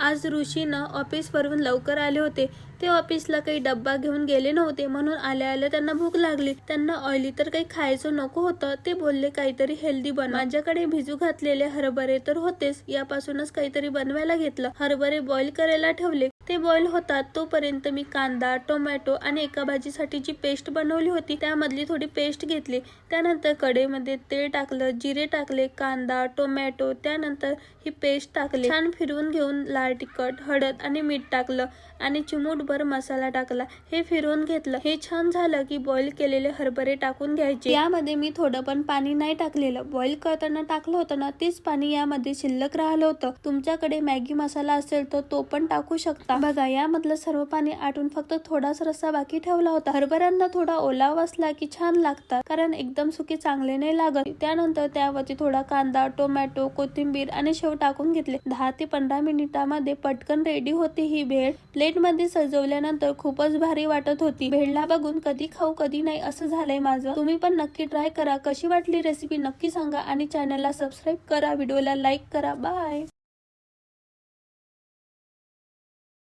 आज ऋषीनं ऑफिसवरून लवकर आले होते. ते ऑफिसला काही डब्बा घेऊन गेले नव्हते, म्हणून आल्या आल्या त्यांना भूक लागली. त्यांना ऑइली तर काही खायचं नको होतं. ते बोलले काहीतरी हेल्दी बनव. माझ्याकडे भिजू घातलेले हरभरे तर होतेच, यापासूनच काहीतरी बनवायला घेतलं. हरभरे बॉईल करायला ठेवले. ते बॉईल होतात तोपर्यंत मी कांदा, टोमॅटो आणि एका भाजीसाठी जी पेस्ट बनवली होती त्यामधली थोडी पेस्ट घेतली. त्यानंतर कढईमध्ये तेल टाकलं, जिरे टाकले, कांदा, टोमॅटो, त्यानंतर ही पेस्ट टाकली. छान फिरवून घेऊन लाल तिखट, हळद आणि मीठ टाकलं आणि चिमूटभर मसाला टाकला. हे फिरवून घेतलं. हे छान झालं की बॉईल केलेले हरभरे टाकून घ्यायचे. यामध्ये मी थोडं पण पाणी नाही टाकलेलं. बॉईल करताना टाकलं होतं ना, तेच पाणी यामध्ये शिल्लक राहिलं होतं. तुमच्याकडे मॅगी मसाला असेल तर तो पण टाकू शकता. बघा, यामधलं सर्व पाणी आटून फक्त थोडासा रस्सा बाकी ठेवला होता. हरभऱ्यांना थोडा ओलावा असला की छान लागतात, कारण एकदम सुके चांगले नाही लागत. त्यानंतर त्यावरती थोडा कांदा, टोमॅटो, कोथिंबीर आणि शेव टाकून घेतले. 10 ते 15 मिनिटांमध्ये पटकन रेडी होती ही भेळ. प्लेट मध्ये सजवल्यानंतर खूपच भारी वाटत होती. भेळला बघून कधी खाऊ कधी नाही असं झालंय माझं. तुम्ही पण नक्की ट्राय करा. कशी वाटली रेसिपी नक्की सांगा आणि चॅनलला सबस्क्राईब करा, व्हिडिओला लाईक करा. बाय.